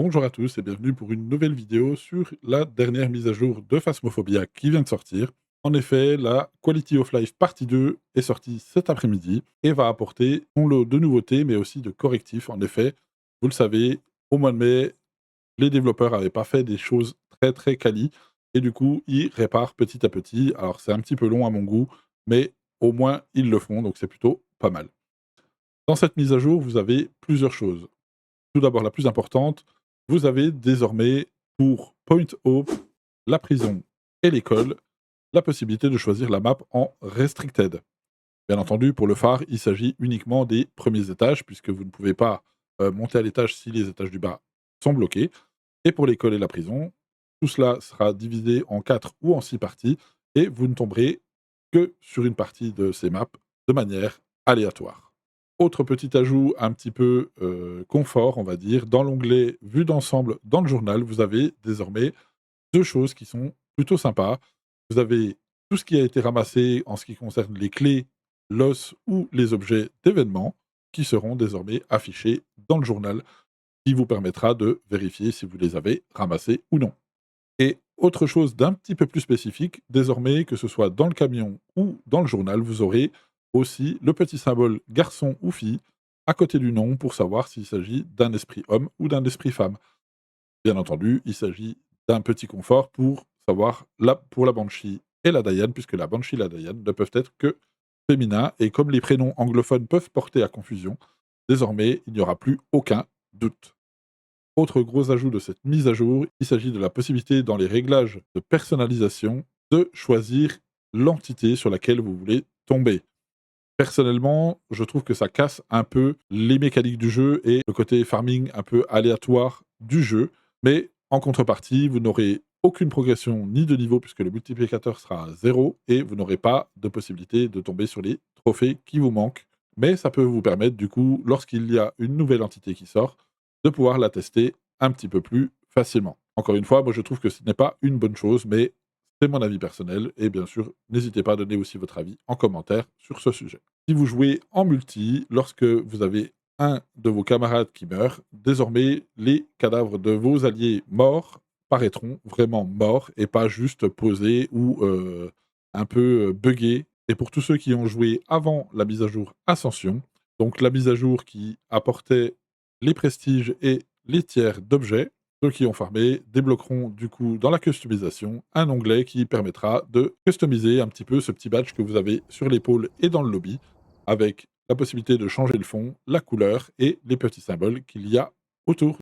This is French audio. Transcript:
Bonjour à tous et bienvenue pour une nouvelle vidéo sur la dernière mise à jour de Phasmophobia qui vient de sortir. En effet, la Quality of Life partie 2 est sortie cet après-midi et va apporter son lot de nouveautés mais aussi de correctifs. En effet, vous le savez, au mois de mai, les développeurs n'avaient pas fait des choses très très quali et du coup, ils réparent petit à petit. Alors c'est un petit peu long à mon goût, mais au moins ils le font, donc c'est plutôt pas mal. Dans cette mise à jour, vous avez plusieurs choses. Tout d'abord, la plus importante, vous avez désormais pour Point Hope, la prison et l'école, la possibilité de choisir la map en restricted. Bien entendu, pour le phare, il s'agit uniquement des premiers étages, puisque vous ne pouvez pas monter à l'étage si les étages du bas sont bloqués. Et pour l'école et la prison, tout cela sera divisé en 4 ou en 6 parties, et vous ne tomberez que sur une partie de ces maps de manière aléatoire. Autre petit ajout un petit peu confort, on va dire, dans l'onglet vue d'ensemble dans le journal, vous avez désormais 2 choses qui sont plutôt sympas. Vous avez tout ce qui a été ramassé en ce qui concerne les clés, l'os ou les objets d'événements qui seront désormais affichés dans le journal, qui vous permettra de vérifier si vous les avez ramassés ou non. Et autre chose d'un petit peu plus spécifique, désormais, que ce soit dans le camion ou dans le journal, vous aurez aussi le petit symbole garçon ou fille à côté du nom pour savoir s'il s'agit d'un esprit homme ou d'un esprit femme. Bien entendu, il s'agit d'un petit confort pour savoir pour la Banshee et la Diane, puisque la Banshee et la Diane ne peuvent être que féminins, et comme les prénoms anglophones peuvent porter à confusion, désormais, il n'y aura plus aucun doute. Autre gros ajout de cette mise à jour, il s'agit de la possibilité dans les réglages de personnalisation de choisir l'entité sur laquelle vous voulez tomber. Personnellement, je trouve que ça casse un peu les mécaniques du jeu et le côté farming un peu aléatoire du jeu, mais en contrepartie, vous n'aurez aucune progression ni de niveau puisque le multiplicateur sera à 0 et vous n'aurez pas de possibilité de tomber sur les trophées qui vous manquent. Mais ça peut vous permettre du coup, lorsqu'il y a une nouvelle entité qui sort, de pouvoir la tester un petit peu plus facilement. Encore une fois, moi je trouve que ce n'est pas une bonne chose, mais c'est mon avis personnel et bien sûr, n'hésitez pas à donner aussi votre avis en commentaire sur ce sujet. Si vous jouez en multi, lorsque vous avez un de vos camarades qui meurt, désormais les cadavres de vos alliés morts paraîtront vraiment morts et pas juste posés ou un peu buggés. Et pour tous ceux qui ont joué avant la mise à jour Ascension, donc la mise à jour qui apportait les prestiges et les tiers d'objets, ceux qui ont farmé débloqueront du coup dans la customisation un onglet qui permettra de customiser un petit peu ce petit badge que vous avez sur l'épaule et dans le lobby, avec la possibilité de changer le fond, la couleur et les petits symboles qu'il y a autour.